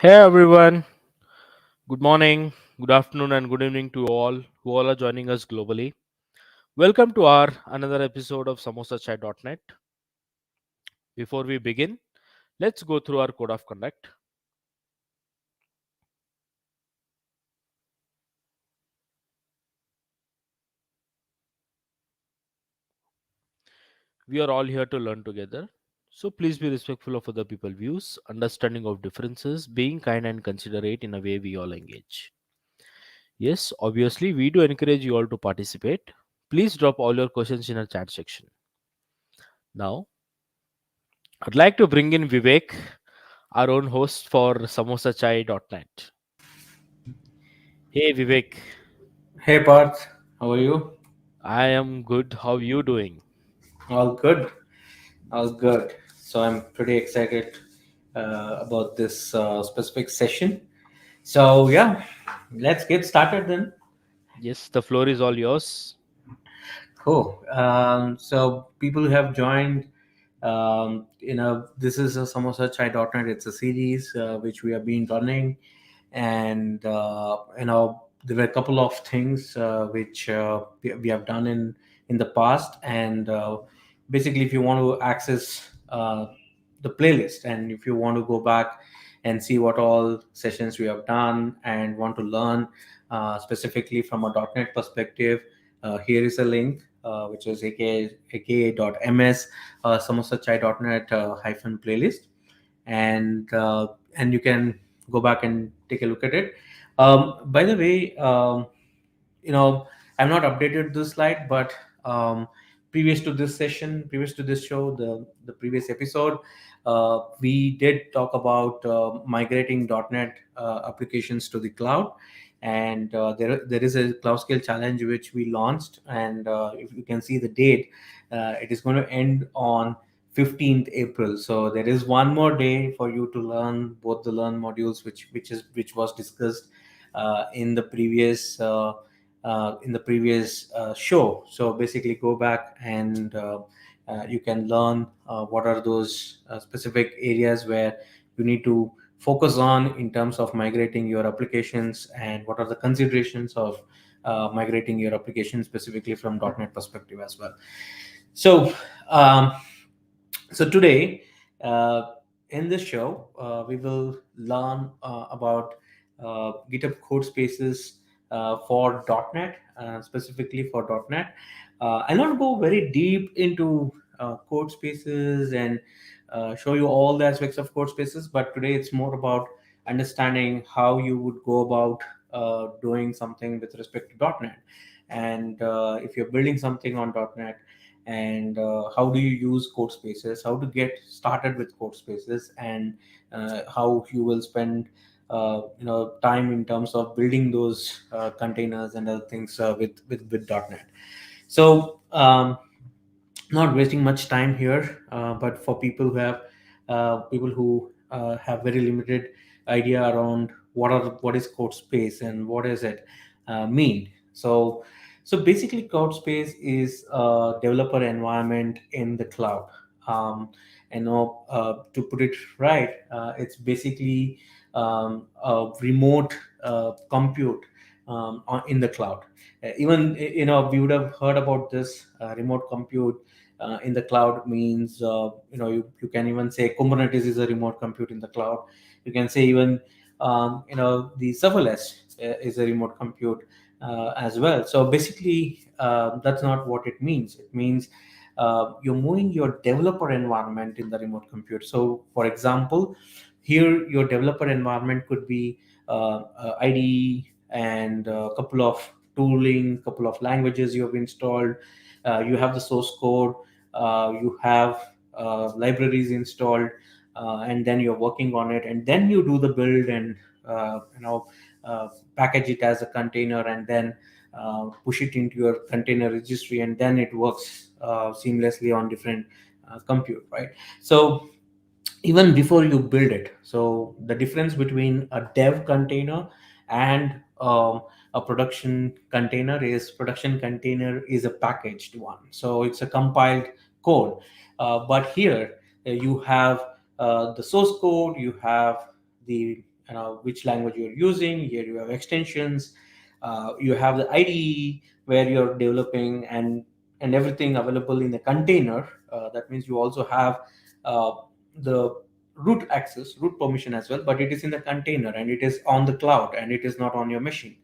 Hey everyone, good morning, good afternoon, and good evening to all who all are joining us globally. Welcome to our another episode of samosachai.net. Before we begin, let's go through our code of conduct. We are all here to learn together. So please be respectful of other people's views, understanding of differences, being kind and considerate in a way we all engage. Yes, obviously, we do encourage you all to participate. Please drop all your questions in our chat section. Now, I'd like to bring in Vivek, our own host for samosachai.net. Hey Vivek, Hey Parth, how are you? I am good. How you doing? All good, all good. So I'm pretty excited about this specific session. So yeah, let's get started then. Yes, the floor is all yours. Cool. So people who have joined, this is a samosachai.net. It's a series which we have been running, and there were a couple of things which we have done in the past, and basically, if you want to access the playlist, and if you want to go back and see what all sessions we have done, and want to learn specifically from a .NET perspective, here is a link which is aka.ms samosachai.net hyphen playlist, and you can go back and take a look at it. By the way, you know I've not updated this slide, but previous to this show, the previous episode, we did talk about migrating .NET applications to the cloud, and there is a cloud scale challenge which we launched, and if you can see the date, it is going to end on 15th April. So there is one more day for you to learn both the learn modules which was discussed in the previous show. So basically, go back and you can learn what are those specific areas where you need to focus on in terms of migrating your applications, and what are the considerations of migrating your application specifically from .NET perspective as well. So, um, so today, in this show, we will learn about GitHub Codespaces for .NET, specifically for .NET. I'll not go very deep into Codespaces and show you all the aspects of Codespaces, but today it's more about understanding how you would go about doing something with respect to .NET, and if you're building something on .NET, and how do you use Codespaces, how to get started with Codespaces, and how you will spend time in terms of building those containers and other things with .NET. So not wasting much time here, but for people who have very limited idea around what is Codespace and what does it mean. So basically, Codespace is a developer environment in the cloud. To put it right, it's basically a remote compute in the cloud. Even we would have heard about this remote compute in the cloud means, you can even say Kubernetes is a remote compute in the cloud. You can say even the serverless is a remote compute as well. So basically, that's not what it means. It means you're moving your developer environment in the remote compute. So for example, here your developer environment could be IDE and a couple of tooling, couple of languages you have installed. You have the source code, you have libraries installed, and then you're working on it, and then you do the build and uh, you know package it as a container, and then push it into your container registry, and then it works seamlessly on different compute, right? So even before you build it, so the difference between a dev container and a production container is, production container is a packaged one, so it's a compiled code. But here you have the source code, you have the which language you're using. Here you have extensions, you have the IDE where you're developing, and everything available in the container. That means you also have uh, the root access, root permission as well, but it is in the container and it is on the cloud and it is not on your machine.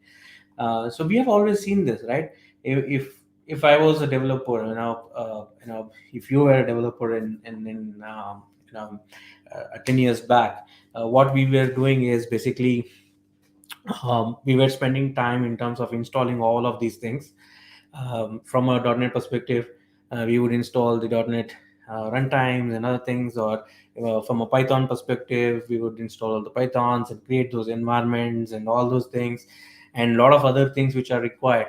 So we have always seen this, right? If I was a developer, if you were a developer in 10 years back, what we were doing is basically we were spending time in terms of installing all of these things. From a .NET perspective, we would install the .NET runtimes and other things, or from a Python perspective, we would install all the Pythons and create those environments and all those things, and a lot of other things which are required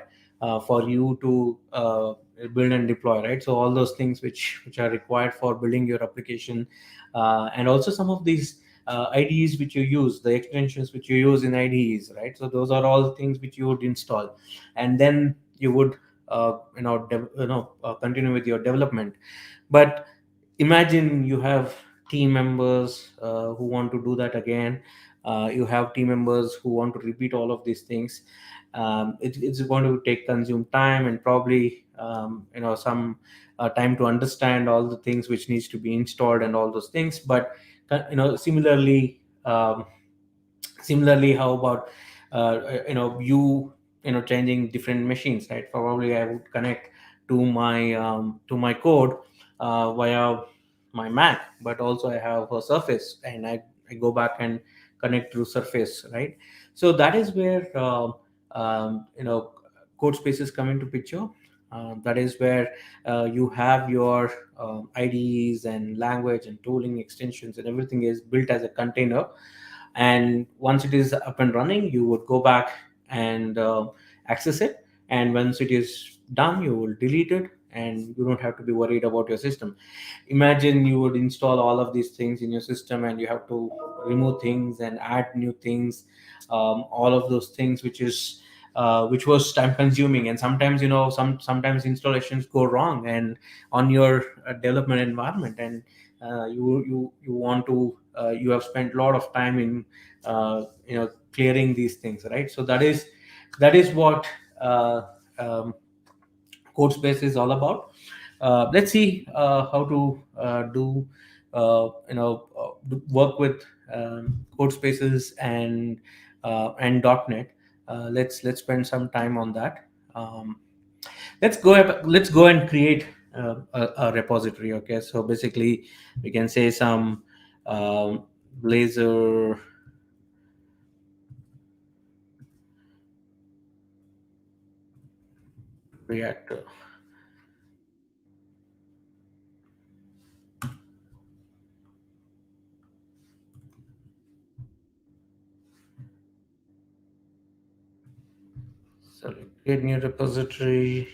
for you to build and deploy, right? So all those things which are required for building your application, and also some of these IDEs which you use, the extensions which you use in IDEs, right? So those are all things which you would install, and then you would continue with your development. But imagine you have team members who want to do that again. You have team members who want to repeat all of these things. It's going to take consume time, and probably some time to understand all the things which needs to be installed and all those things. But similarly, how about changing different machines, right? Probably I would connect to my code via my Mac, but also I have a Surface, and I go back and connect through Surface, right? So that is where code spaces come into picture. That is where you have your IDEs and language and tooling extensions and everything is built as a container. And once it is up and running, you would go back and access it, and once it is done, you will delete it, and you don't have to be worried about your system. Imagine you would install all of these things in your system, and you have to remove things and add new things, all of those things which was time consuming. And sometimes sometimes installations go wrong and on your development environment, and you want to you have spent a lot of time in clearing these things, right? So that is what uh, um, Codespace is all about. Let's see how to work with Codespaces and .NET. Let's spend some time on that. Let's go and create a repository. Okay, so basically we can say some um, blazor reactor. So create new repository.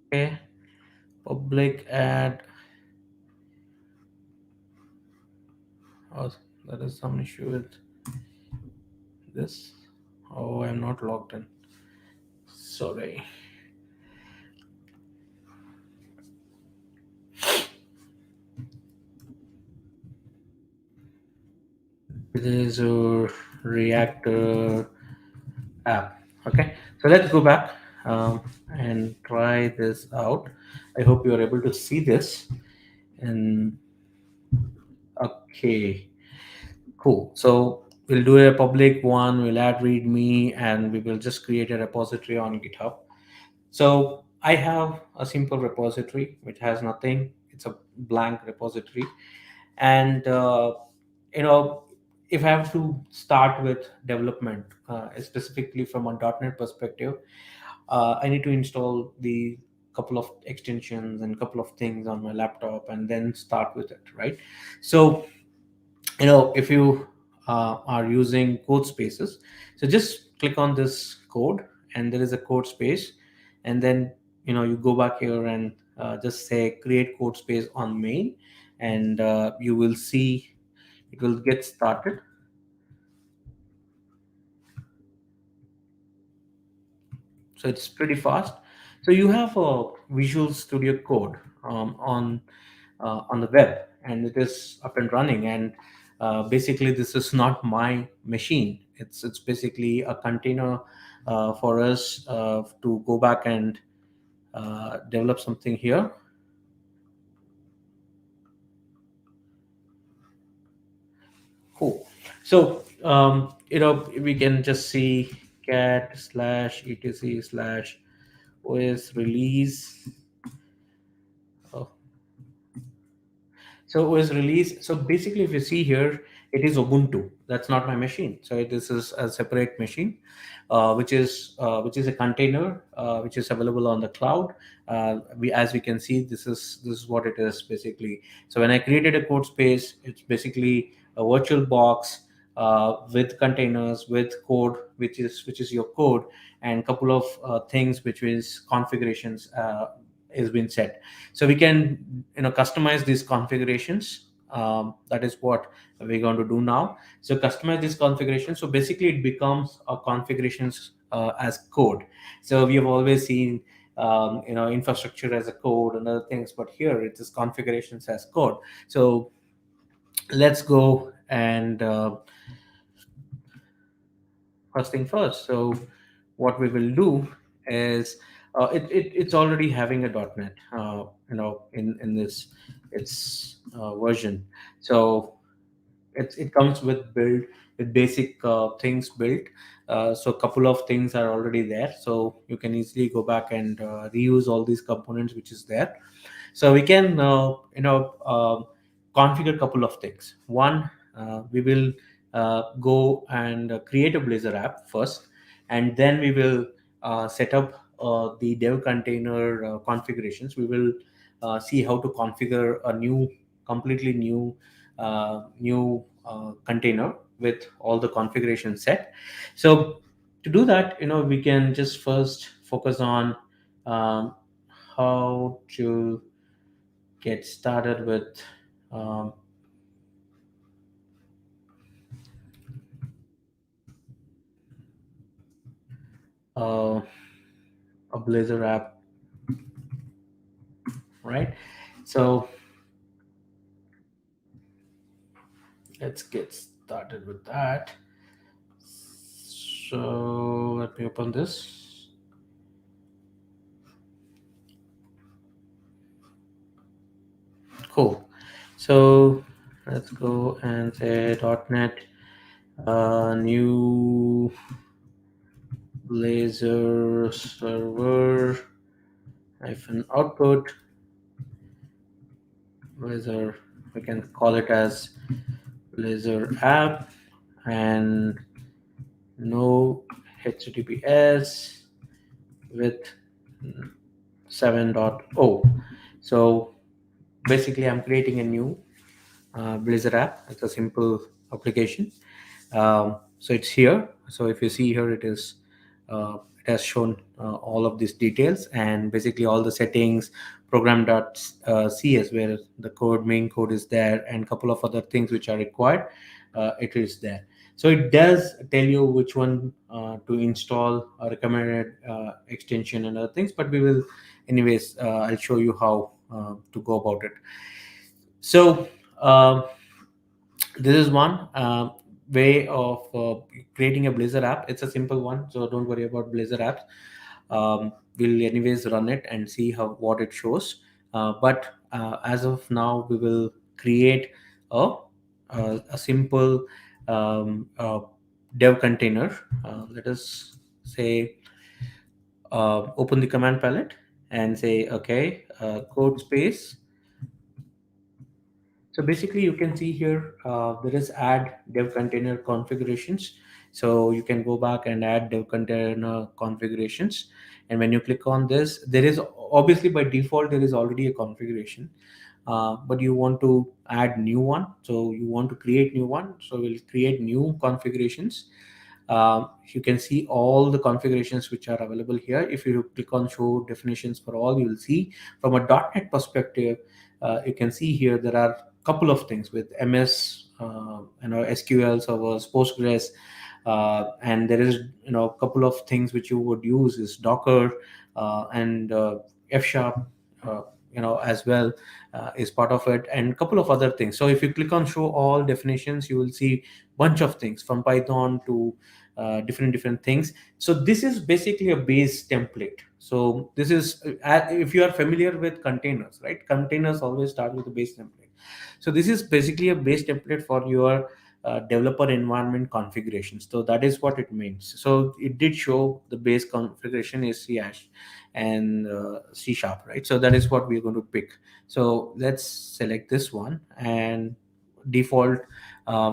Okay, public add. Oh, there is some issue with this. Oh, I'm not logged in. Sorry. Blazor reactor app. Okay, so let's go back and try this out. I hope you are able to see this. And okay, cool. So we'll do a public one, we'll add readme, and we will just create a repository on GitHub. So I have a simple repository which has nothing. It's a blank repository. And if I have to start with development, specifically from a .NET perspective, I need to install the couple of extensions and couple of things on my laptop and then start with it, right? So if you are using code spaces, so just click on this code, and there is a code space, and then you go back here and just say create code space on main, and you will see it will get started. So it's pretty fast. So you have a Visual Studio Code on the web, and it is up and running. And basically, this is not my machine. It's basically a container for us to go back and develop something here. Cool. So we can just see cat slash etc slash os release. Oh, so OS release. So basically, if you see here, it is Ubuntu. That's not my machine. So this is a separate machine, which is a container which is available on the cloud. As we can see, this is what it is basically. So when I created a code space, it's basically a virtual box with containers, with code, which is your code, and couple of things which is configurations is being set. So we can customize these configurations. That is what we're going to do now. So customize this configuration. So basically it becomes a configurations as code. So we have always seen infrastructure as a code and other things, but here it is configurations as code. So let's go and first thing first. So what we will do is it's already having a .NET in this its version. So it comes with build with basic things built. So a couple of things are already there, so you can easily go back and reuse all these components which is there. So we can configure a couple of things. One, we will go and create a blazor app first, and then we will set up the dev container configurations. We will see how to configure a completely new container with all the configuration set. So to do that, we can just first focus on um, how to get started with um, uh, a blazor app, right? So let's get started with that. So let me open this. Cool. So let's go and say .NET new blazor server hyphen output blazor. We can call it as blazor app, and no HTTPS with 7.0. So basically, I'm creating a new Blazor app. It's a simple application. So it's here. So if you see here, it has shown all of these details, and basically all the settings, program.cs where the main code is there, and couple of other things which are required. It is there. So it does tell you which one to install, a recommended extension and other things. But we will, anyways, I'll show you how to go about it. So this is one way of creating a Blazor app. It's a simple one, so don't worry about Blazor apps. We'll anyways run it and see what it shows. But as of now, we will create a simple dev container. Let us say open the command palette and say okay, code space. So basically, you can see here there is add dev container configurations. So you can go back and add dev container configurations. And when you click on this, there is obviously by default there is already a configuration, but you want to add new one. So you want to create new one. So we'll create new configurations. You can see all the configurations which are available here. If you click on show definitions for all, you will see from a .NET perspective. You can see here there are couple of things with MS, SQL servers, Postgres, and there is a couple of things which you would use is Docker, and F sharp, uh, as well, is part of it, and a couple of other things. So if you click on show all definitions, you will see bunch of things from Python to different things. So this is basically a base template. So this is, if you are familiar with containers, right? Containers always start with a base template. So this is basically a base template for your developer environment configurations. So that is what it means. So it did show the base configuration is C hash and C sharp, right? So that is what we're going to pick. So let's select this one, and default,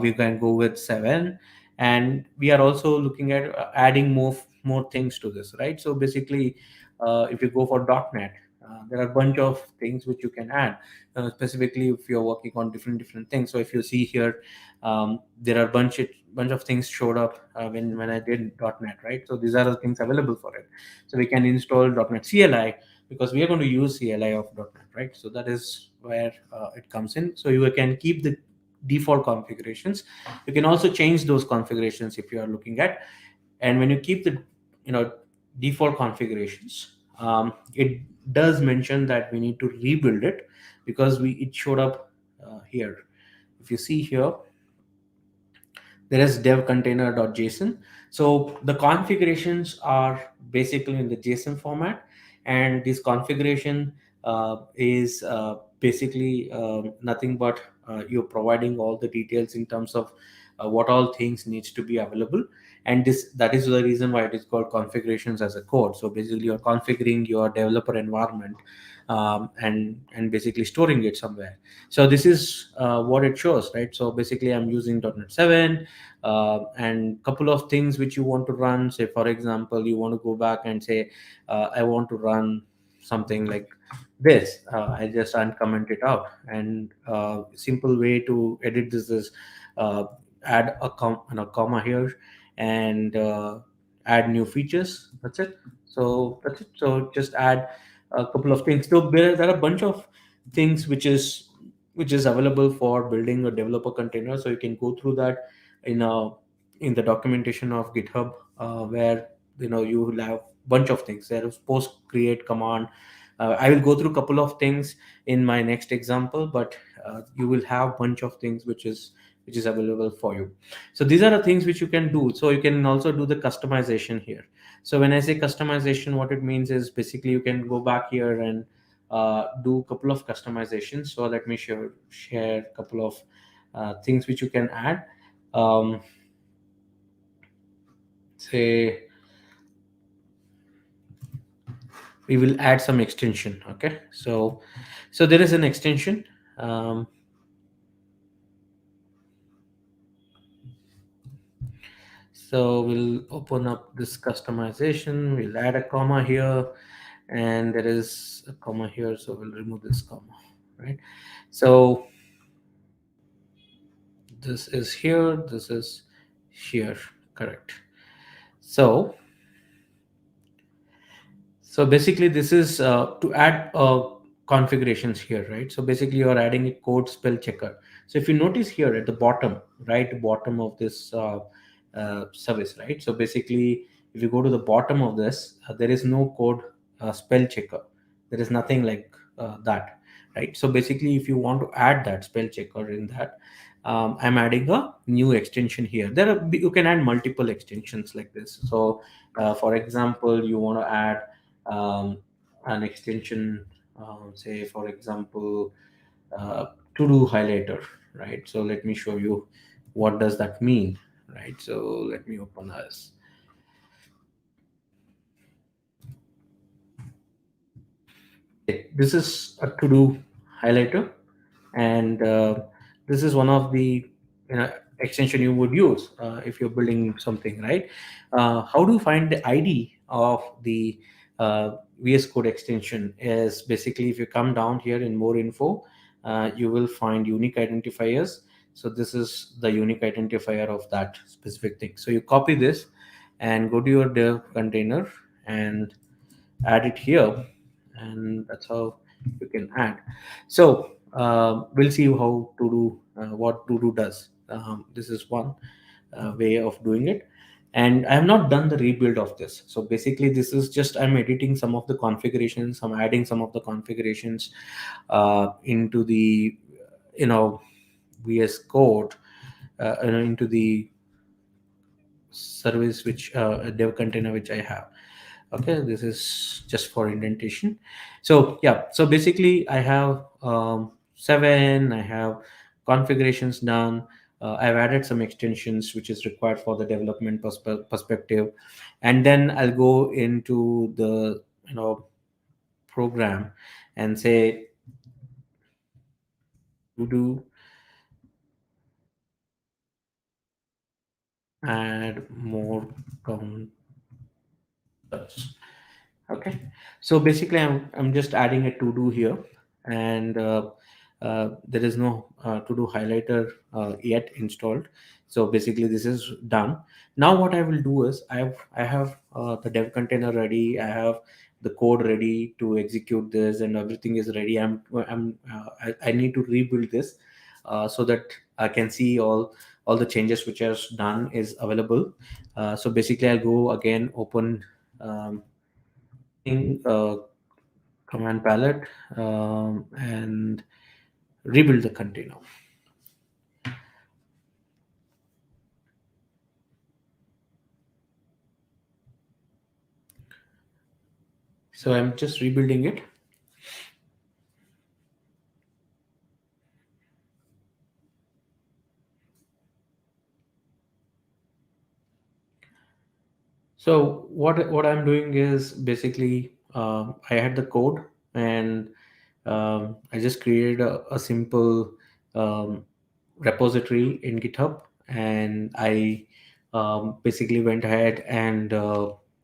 we can go with 7. And we are also looking at adding more things to this, right? So basically, if you go for .NET, there are a bunch of things which you can add, specifically if you're working on different things. So if you see here, there are bunch of things showed up when I did .NET, right? So these are the things available for it. So we can install .NET CLI, because we are going to use CLI of .NET, right? So that is where it comes in. So you can keep the default configurations. You can also change those configurations if you are looking at. And when you keep the default configurations, it does mention that we need to rebuild it, because it showed up here. If you see here, there is dev container.json. So the configurations are basically in the JSON format, and this configuration is basically nothing but you're providing all the details in terms of what all things needs to be available. And that is the reason why it is called configurations as a code. So basically you're configuring your developer environment, and basically storing it somewhere. So this is what it shows, right? So basically I'm using .NET 7, and couple of things which you want to run. Say for example, you want to go back and say, I want to run something like this. I just uncomment it out, and simple way to edit this is add a comma here, and add new features. That's it. So that's it. So just add a couple of things. So there are a bunch of things which is available for building a developer container. So you can go through that in in the documentation of GitHub, where you will have bunch of things. There is post create command. I will go through a couple of things in my next example, but you will have bunch of things which is available for you. So these are the things which you can do. So you can also do the customization here. So when I say customization, what it means is basically you can go back here and do a couple of customizations. So let me share a couple of things which you can add. um, Say we will add some extension. Okay, so there is an extension. um, so we'll open up this customization, we'll add a comma here, and there is a comma here, so we'll remove this comma, right? So this is here, this is here, correct? So basically, this is to add configurations here, right? So basically, you are adding a code spell checker. So if you notice here at the bottom, right, bottom of this service, right? So basically, if you go to the bottom of this, there is no code spell checker. There is nothing like that, right? So basically, if you want to add that spell checker in that, I'm adding a new extension here. You can add multiple extensions like this. So for example, you want to add um, an extension, say for example, to do highlighter, right? So let me show you what does that mean, right? So let me open this. This is a to do highlighter, and this is one of the extension you would use if you're building something, right? How do you find the ID of the VS Code extension? Is basically, if you come down here in more info, you will find unique identifiers. So this is the unique identifier of that specific thing. So you copy this and go to your dev container and add it here, and that's how you can add. So we'll see how to do what to do does. This is one way of doing it. and I have not done the rebuild of this. So basically this is just I'm editing some of the configurations, I'm adding some of the configurations into the you know VS Code, into the service which a dev container which I have. Okay, this is just for indentation. So yeah, so basically I have 7, I have configurations done. I've added some extensions which is required for the development perspective, and then I'll go into the program and say to do add more counters. Okay, so basically I'm just adding a to do here, and there is no to do highlighter yet installed. So basically this is done. Now what I will do is I have the dev container ready, I have the code ready to execute this, and everything is ready. I need to rebuild this so that I can see all the changes which are done is available. So basically I'll go again, open um, in command palette, and rebuild the container. So I'm just rebuilding it. So what I'm doing is basically I had the code, and I just created a simple um, repository in GitHub, and I basically went ahead and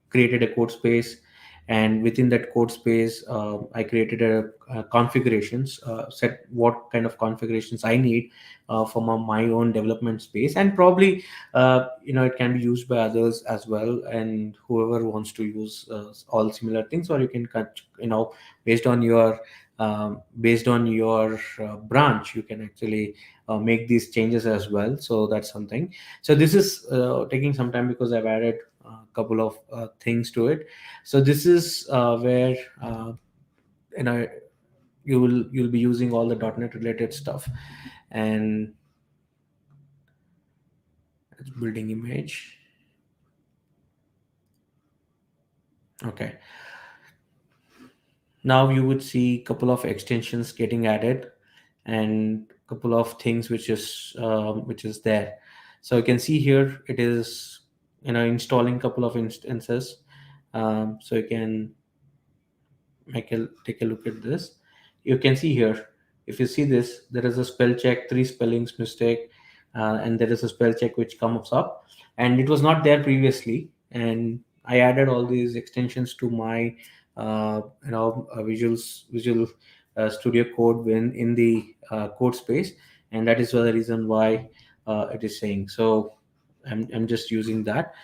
created a code space. And within that code space, I created a configurations, set what kind of configurations I need for my own development space, and probably it can be used by others as well, and whoever wants to use all similar things, or you can cut, based on your branch, you can actually make these changes as well. So that's something. So this is taking some time because I've added a couple of things to it. So this is where you know you'll be using all the .NET related stuff, and it's building image. Okay, now you would see a couple of extensions getting added, and couple of things which is there. So you can see here it is installing couple of instances. So you can take a look at this. You can see here, if you see this, there is a spell check, 3 spellings mistake, and there is a spell check which comes up, and it was not there previously. And I added all these extensions to my visual studio code when in the code space, and that is the reason why it is saying so. I'm just using that.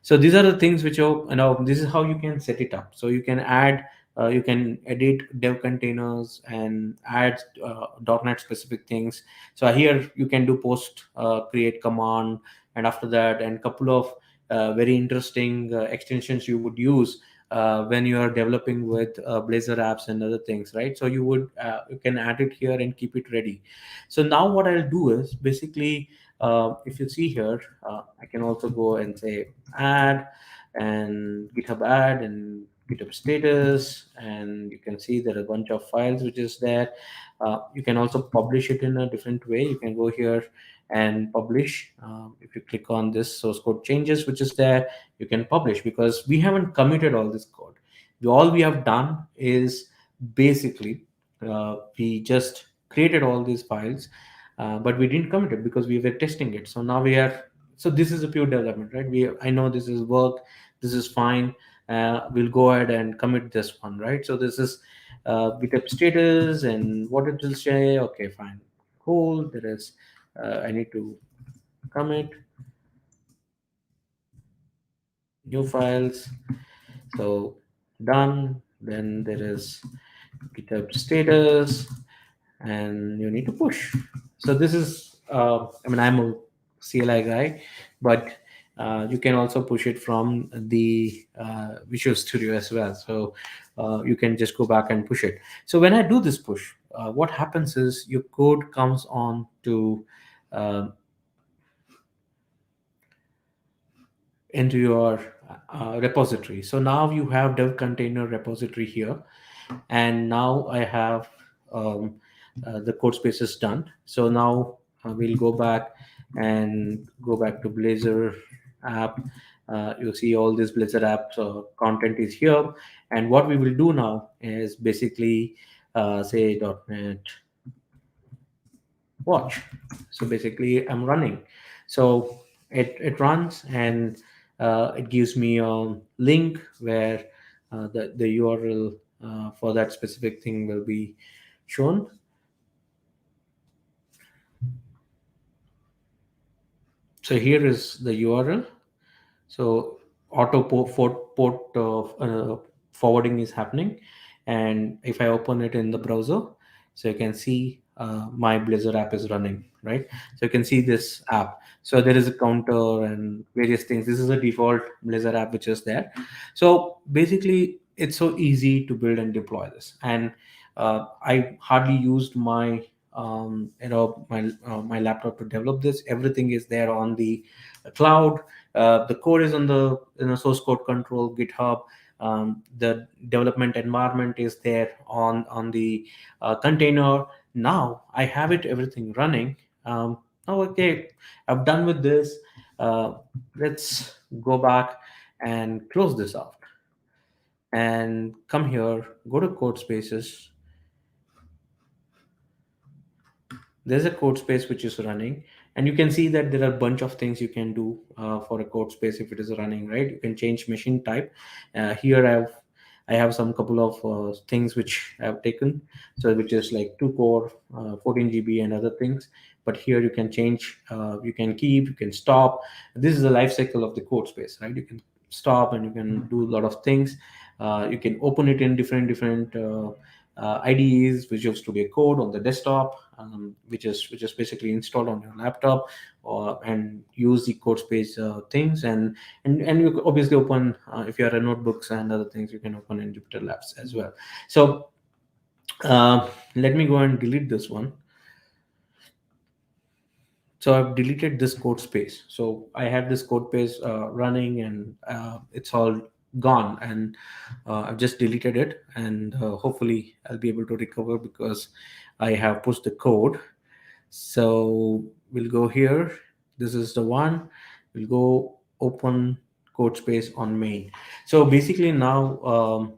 So these are the things which are, this is how you can set it up. So you can add, you can edit dev containers and add .NET specific things. So here you can do post create command, and after that, and couple of very interesting extensions you would use when you are developing with blazor apps and other things, right? So you can add it here and keep it ready. So now what I'll do is basically, if you see here, I can also go and say add, and GitHub add, and GitHub status, and you can see there are a bunch of files which is there. You can also publish it in a different way. You can go here and publish. If you click on this source code changes which is there, you can publish, because we haven't committed all this code. All we have done is basically we just created all these files, but we didn't commit it because we were testing it. So now we are, so this is a pure development, right? I know this is work, this is fine. We'll go ahead and commit this one, right? So this is GitHub status, and what it will say. Okay, fine, cool. There is I need to commit new files. So done. Then there is GitHub status, and you need to push. So this is I'm a CLI guy, but You can also push it from the Visual Studio as well. So you can just go back and push it. So when I do this push, what happens is your code comes on to uh, into your repository. So now you have dev container repository here, and now I have um, the code spaces done. So now we'll go back to Blazor app. You'll see all this Blazor app content is here, and what we will do now is basically say .NET watch. So basically I'm running. So it runs, and it gives me a link where the URL for that specific thing will be shown. So here is the URL. So auto forwarding is happening, and if I open it in the browser, so you can see my Blazor app is running, right? So you can see this app. So there is a counter and various things. This is a default Blazor app which is there. So basically, it's so easy to build and deploy this. And I hardly used my my laptop to develop this. Everything is there on the cloud. The code is on the source code control GitHub. The development environment is there on the container. Now I have it everything running. Oh, okay, I've done with this. Uh, let's go back and close this out and come here. Go to code spaces. There's a code space which is running, and you can see that there are a bunch of things you can do for a code space if it is running, right? You can change machine type. Here I have some couple of things which I've taken, so which is like 2 core 14 GB and other things. But here you can change, you can keep, you can stop. This is the life cycle of the code space, right? You can stop and you can do a lot of things. You can open it in different IDEs, Visual Studio Code on the desktop, which is basically installed on your laptop, and use the code space things, and you obviously open if you are a notebooks and other things, you can open in Jupyter Labs as well. So let me go and delete this one. So I've deleted this code space. So I had this code space running, and it's all gone, and I've just deleted it, and hopefully I'll be able to recover because I have pushed the code. So we'll go here. This is the one. We'll go open code space on main. So basically now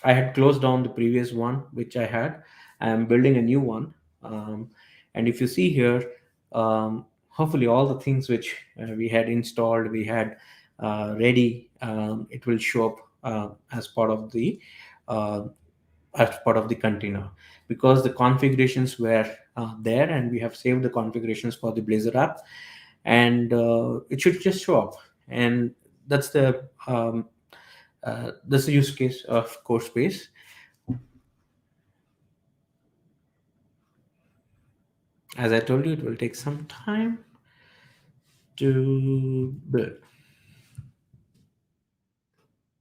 I had closed down the previous one which I had. I'm building a new one. And if you see here, hopefully all the things which we had installed, we had ready, it will show up as part of the uh, container, because the configurations were there, and we have saved the configurations for the Blazor app, and it should just show up. And that's the use case of CodeSpace. As I told you, it will take some time to build.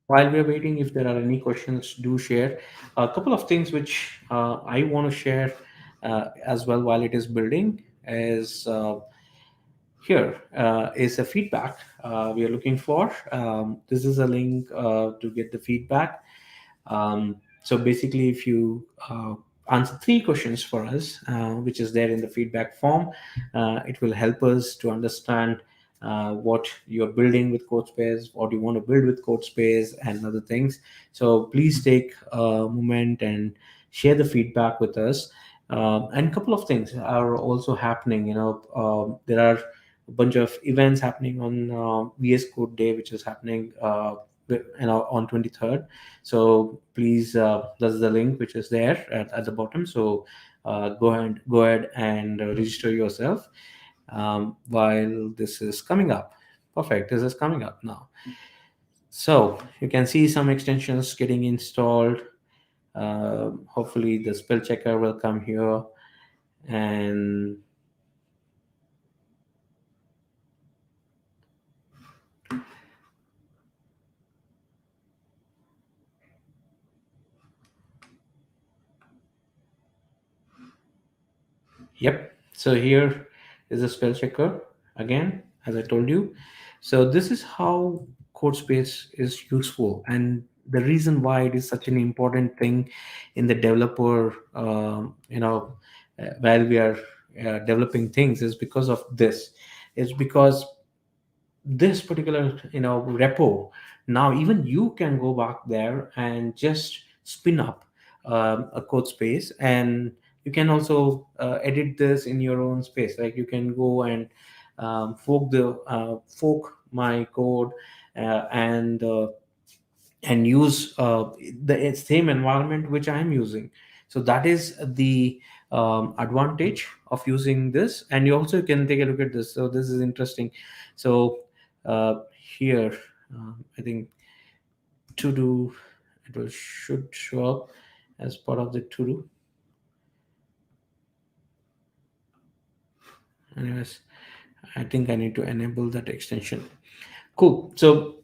While we are waiting, if there are any questions, do share. A couple of things which I want to share as well while it is building is here is a feedback we are looking for. This is a link to get the feedback. So basically, if you answer 3 questions for us, which is there in the feedback form, it will help us to understand what you're building with CodeSpace, what you want to build with CodeSpace, and other things. So please take a moment and share the feedback with us. And a couple of things are also happening. There are a bunch of events happening on VS Code Day, which is happening on 23rd. So please, that's the link which is there at the bottom. So go ahead and register yourself while this is coming up. Perfect. This is coming up now. So you can see some extensions getting installed. Hopefully the spell checker will come here, and Yep. So here is a spell checker again, as I told you. So this is how CodeSpace is useful, and the reason why it is such an important thing in the developer, while we are developing things, is because of this. It's because this particular repo, now even you can go back there and just spin up a code space, and you can also edit this in your own space. Like you can go and fork my code, and use the same environment which I'm using. So that is the advantage of using this. And you also can take a look at this. So this is interesting. So uh, here, I think to do, it will should show up as part of the to do. Anyways, I think I need to enable that extension. Cool. So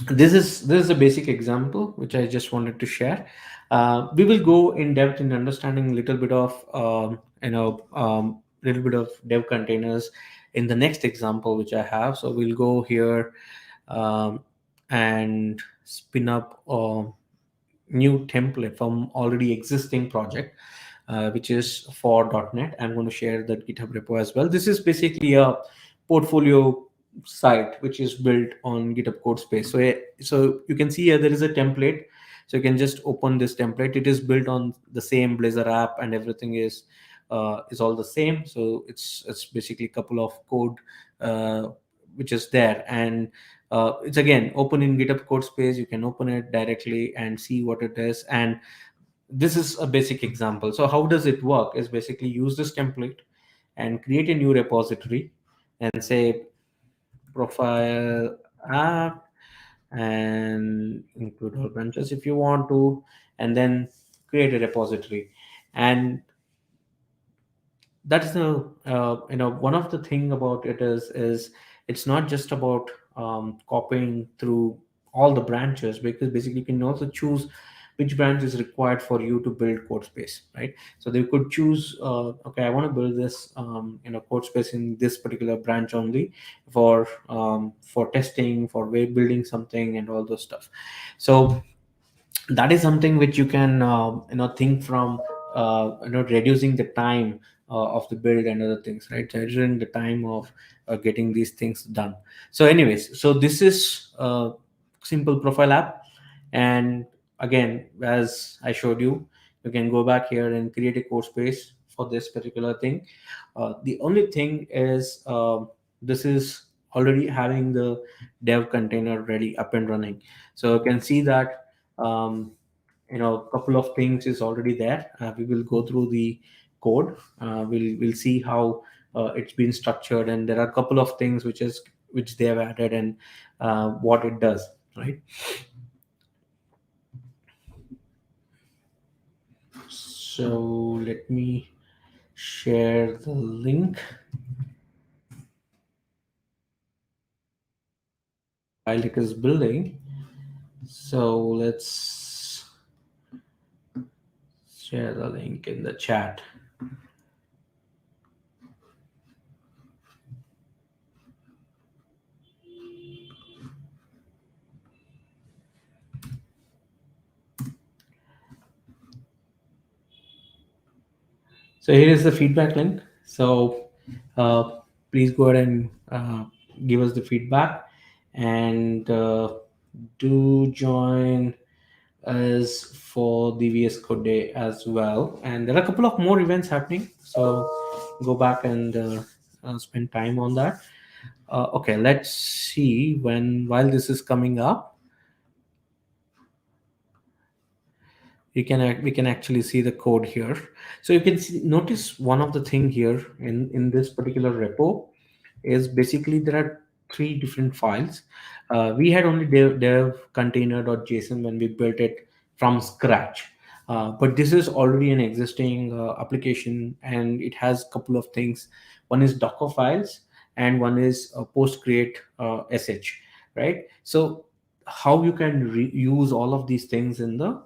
this is a basic example which I just wanted to share. We will go in depth in understanding a little bit of little bit of dev containers in the next example which I have. So we'll go here, um, and spin up new template from already existing project, which is for .NET. I'm going to share that GitHub repo as well. This is basically a portfolio site which is built on GitHub Codespace. So you can see here there is a template. So you can just open this template. It is built on the same Blazor app, and everything is all the same. So it's basically a couple of code uh, which is there, and it's again open in GitHub Codespace. You can open it directly and see what it is. And this is a basic example. So how does it work is basically use this template and create a new repository and say profile app, and include all branches if you want to, and then create a repository. And that is the one of the thing about it is it's not just about copying through all the branches, because basically you can also choose which branch is required for you to build code space, right? So they could choose, okay, I want to build this code space in this particular branch only for testing, for way building something and all those stuff. So that is something which you can think from reducing the time of the build and other things, right? So reducing the time of getting these things done. So anyways, so this is a simple profile app. And again, as I showed you, you can go back here and create a code space for this particular thing. The only thing is, this is already having the dev container ready up and running. So you can see that um, a couple of things is already there. We will go through the code. We'll see how it's been structured, and there are a couple of things which they have added, and what it does, right? So let me share the link while it is building. So let's share the link in the chat. So here is the feedback link. So uh, please go ahead and give us the feedback, and do join us for the VS Code Day as well. And there are a couple of more events happening. So go back and spend time on that. Okay, let's see while this is coming up. We can actually see the code here. So you can notice one of the thing here in this particular repo is basically there are three different files. We had only dev container.json when we built it from scratch. But this is already an existing application, and it has a couple of things. One is Docker files, and one is post create sh, right? So how you can use all of these things in the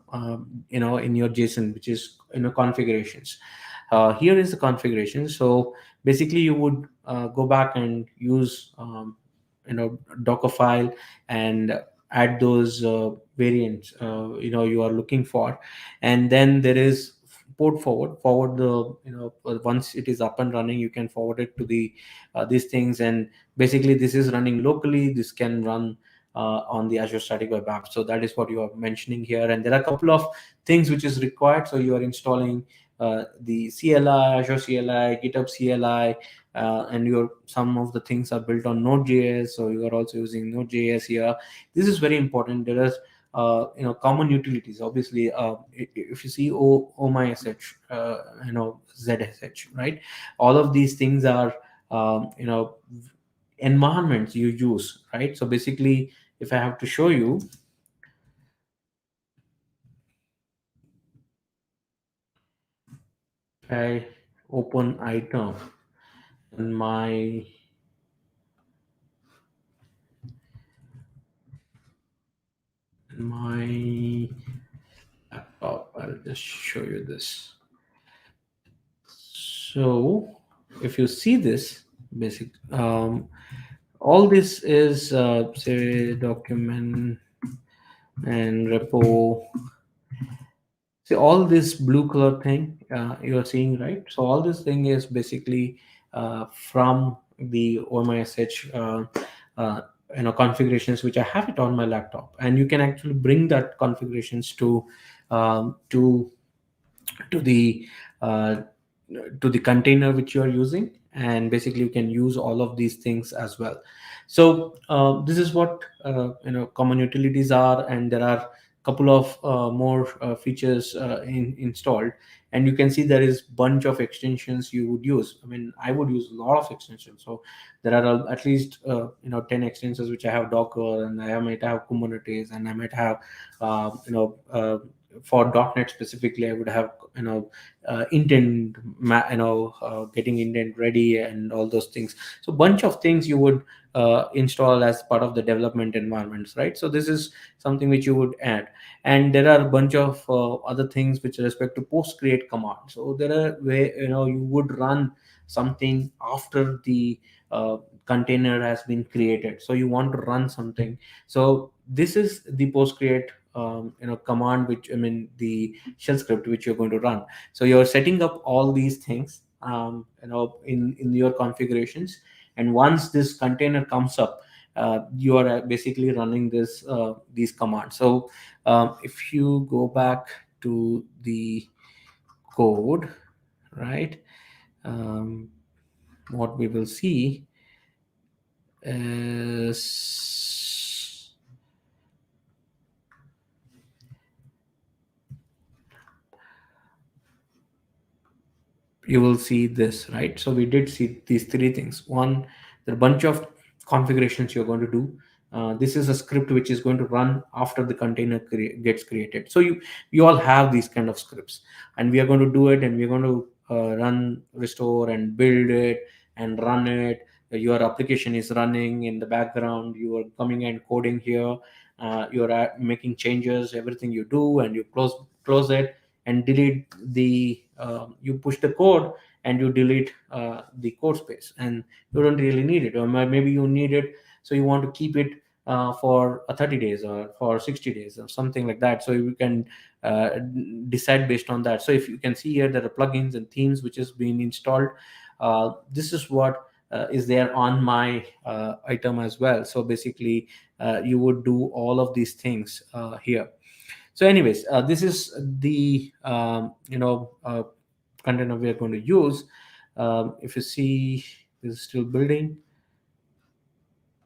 in your JSON, which is configurations. Here is the configuration. So basically you would go back and use Docker file and add those variants you are looking for. And then there is port forward the once it is up and running, you can forward it to the these things. And basically this is running locally, this can run on the Azure Static Web App. So that is what you are mentioning here. And there are a couple of things which is required. So you are installing the CLI, Azure CLI, GitHub CLI, and your some of the things are built on Node.js. So you are also using Node.js here. This is very important. There is common utilities. Obviously, if you see OMySH, ZSH, right? All of these things are environments you use, right? So basically, if I have to show you, I open item in my laptop, I'll just show you this. So if you see this basic, all this is say document and repo. See all this blue color thing you are seeing, right? So all this thing is basically from the OMISH configurations, which I have it on my laptop, and you can actually bring that configurations to um, to to the uh, to the container which you are using, and basically you can use all of these things as well. So this is what common utilities are, and there are couple of more features installed. And you can see there is bunch of extensions you would use. I mean, I would use a lot of extensions. So there are at least 10 extensions which I have Docker, and I might have Kubernetes, and I might have for .NET specifically, I would have intent getting intent ready and all those things. So bunch of things you would install as part of the development environments, right? So this is something which you would add. And there are a bunch of other things with respect to post create command. So there are where you would run something after the uh, container has been created. So you want to run something. So this is the post create command, which, I mean, the shell script which you're going to run. So you're setting up all these things in your configurations. And once this container comes up, you are basically running these commands. So if you go back to the code, right, um, what we will see is you will see this, right? So we did see these three things. One, there are a bunch of configurations you're going to do. This is a script which is going to run after the container gets created. So you all have these kind of scripts, and we are going to do it, and we're going to run, restore, and build it and run it. Your application is running in the background. You are coming and coding here. You're making changes, everything you do, and you close it and delete the you push the code and you delete the code space, and you don't really need it, or maybe you need it, so you want to keep it for 30 days or for 60 days or something like that. So you can uh, decide based on that. So if you can see here, there are plugins and themes which is being installed. This is what is there on my item as well. So basically you would do all of these things here. So anyways, this is the container we are going to use. If you see, this is still building,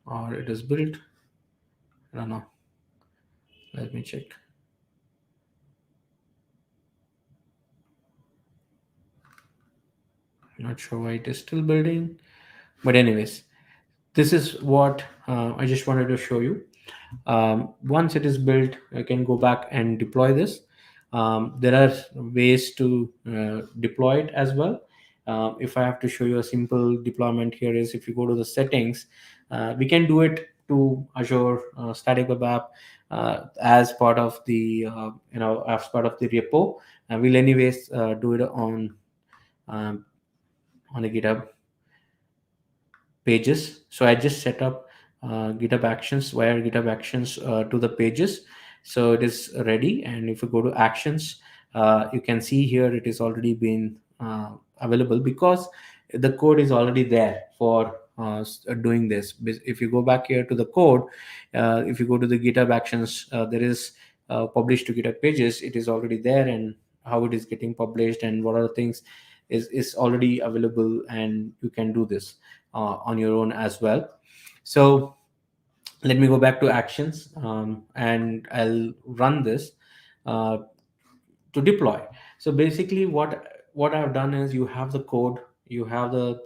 or it is built, I don't know, let me check. Not sure why it is still building, but anyways, this is what I just wanted to show you. Once it is built, I can go back and deploy this. There are ways to deploy it as well. If I have to show you a simple deployment here, is if you go to the settings, we can do it to Azure Static Web App as part of the as part of the repo. We'll anyways do it on um, on the GitHub pages. So I just set up GitHub Actions, wire GitHub Actions to the pages. So it is ready. And if you go to Actions, you can see here it is already been available because the code is already there for doing this. If you go back here to the code, if you go to the GitHub Actions, there is published to GitHub pages. It is already there, and how it is getting published and what are the things is already available, and you can do this on your own as well. So let me go back to actions, and I'll run this uh, to deploy. So basically what I've done is, you have the code, you have the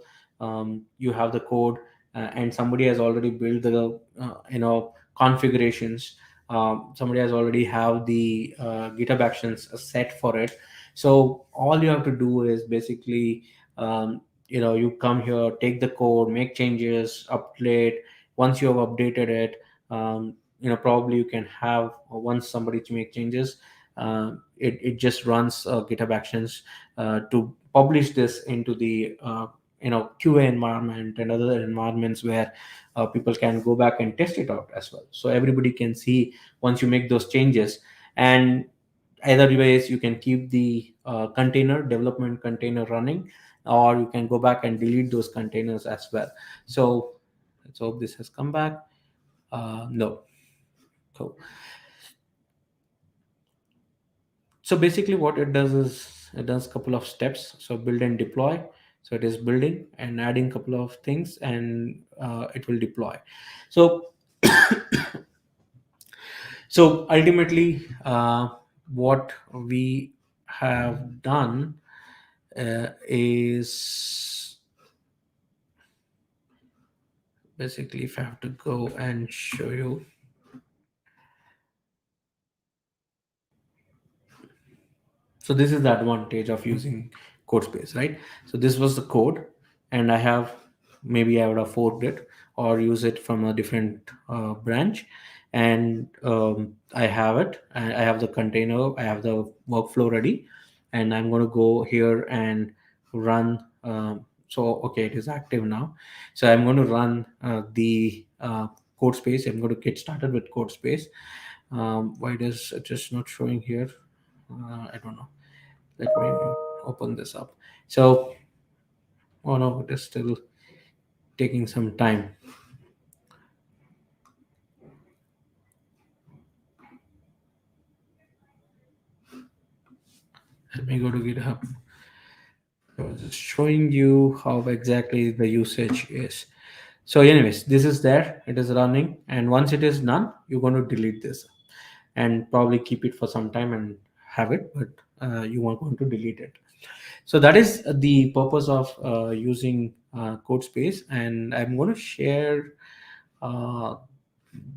code, and somebody has already built the configurations. Somebody has already have the GitHub Actions set for it. So all you have to do is basically, you come here, take the code, make changes, update. Once you have updated it, probably you can have, once somebody to make changes, it just runs GitHub Actions to publish this into the QA environment and other environments where people can go back and test it out as well. So everybody can see once you make those changes. And either ways, you can keep the container, development container running, or you can go back and delete those containers as well. So let's hope this has come back. No. Cool. So basically what it does is, it does a couple of steps. So build and deploy. So it is building and adding a couple of things, and it will deploy. So so ultimately, what we have done is, basically, if I have to go and show you. So this is the advantage of using Codespace, right? So this was the code, and I have, maybe I would have forked it or use it from a different branch, and I have it. I have the container, I have the workflow ready, and I'm going to go here and run. So okay, it is active now. So I'm going to run the Codespace. I'm going to get started with Codespace. Why does it just not showing here? I don't know. Let me open this up. So, oh no, it is still taking some time. Let me go to GitHub. I was just showing you how exactly the usage is. So anyways, this is there, it is running, and once it is done, you're going to delete this and probably keep it for some time and have it, but you are going to delete it. So that is the purpose of using Codespace, and I'm going to share uh,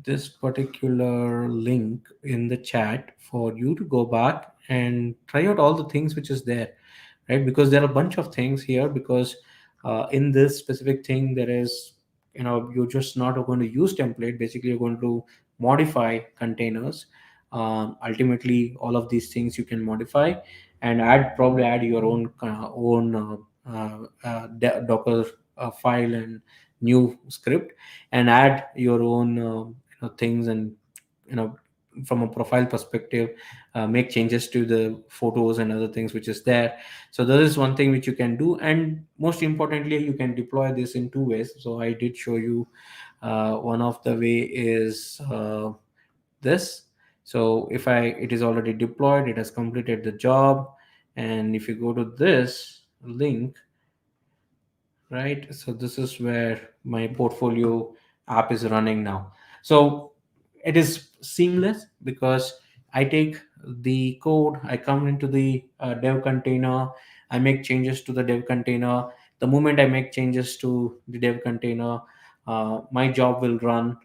this particular link in the chat for you to go back and try out all the things which is there, right? Because there are a bunch of things here, because in this specific thing, there is, you're just not going to use template. Basically, you're going to modify containers. Ultimately, all of these things you can modify and probably add your own Docker file and new script, and add your own things, and you know from a profile perspective, make changes to the photos and other things which is there. So that is one thing which you can do, and most importantly, you can deploy this in two ways. So I did show you one of the way is this. So if it is already deployed, it has completed the job, and if you go to this link, right, so this is where my portfolio app is running now. So it is seamless, because I take the code, I come into the dev container, I make changes to the dev container. The moment I make changes to the dev container, my job will run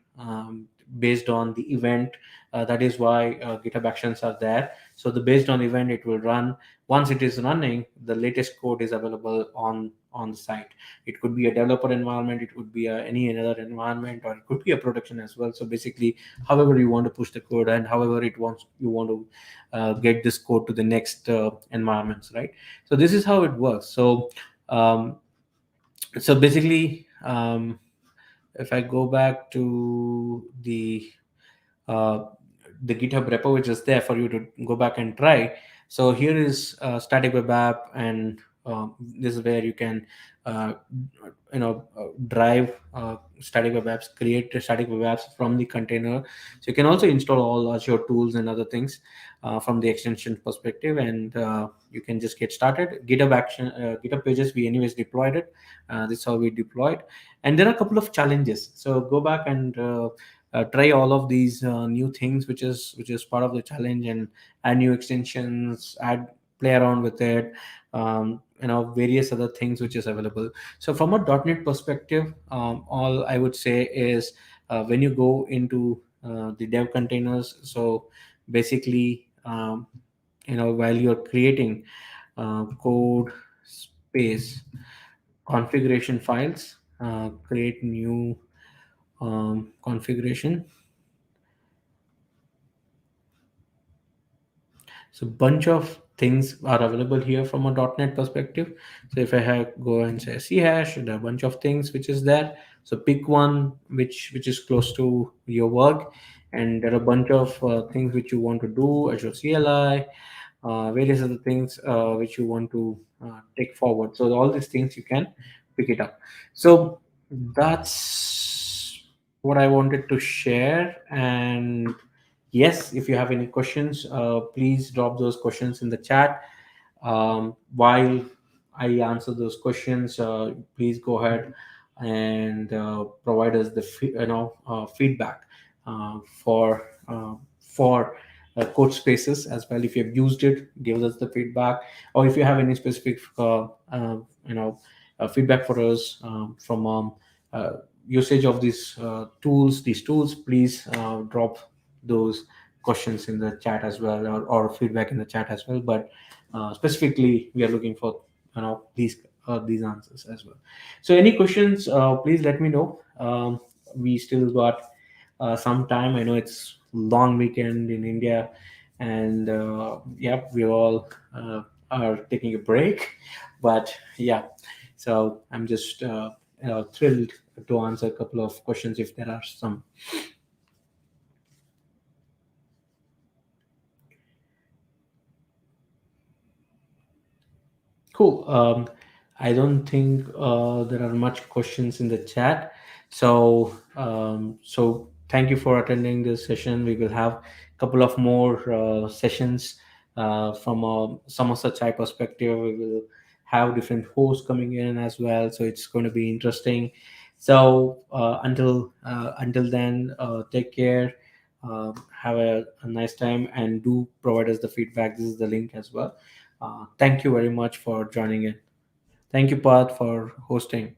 based on the event. That is why GitHub Actions are there. So the based on event, it will run. Once it is running, the latest code is available on the site. It could be a developer environment, it could be any another environment, or it could be a production as well. So basically, however you want to push the code, and however it wants you want to get this code to the next environments, right? So this is how it works. Um, so basically, if I go back to uh, the GitHub repo, which is there for you to go back and try. So here is static web app, and this is where you can uh, drive static web apps, create static web apps from the container. So you can also install all Azure tools and other things from the extension perspective, and you can just get started. GitHub pages, we anyways deployed it. This is how we deployed, and there are a couple of challenges. So go back and try all of these new things, which is part of the challenge, and add new extensions, add play around with it, various other things which is available. So from a .NET perspective, all I would say is when you go into the dev containers, so basically, while you're creating code space configuration files, create new configuration. So bunch of things are available here from a .NET perspective. So if I have go and say C hash, there are a bunch of things which is there. So pick one which is close to your work, and there are a bunch of things which you want to do, Azure CLI, various other things which you want to take forward. So all these things you can pick it up. So that's what I wanted to share. And yes, if you have any questions, please drop those questions in the chat. While I answer those questions, please go ahead and provide us the feedback uh, for uh, for code spaces as well. If you have used it, give us the feedback, or if you have any specific feedback for us from uh, usage of these tools, please drop those questions in the chat as well, or feedback in the chat as well. But specifically, we are looking for these answers as well. So any questions, please let me know. We still got some time. I know it's long weekend in India, and yeah, we all are taking a break. But yeah, so I'm just thrilled to answer a couple of questions if there are some. Cool. I don't think there are much questions in the chat. So thank you for attending this session. We will have a couple of more sessions from a Somerset Chai perspective. We will have different hosts coming in as well. So it's going to be interesting. So until then, take care. Have a nice time, and do provide us the feedback. This is the link as well. Thank you very much for joining in. Thank you, Pat, for hosting.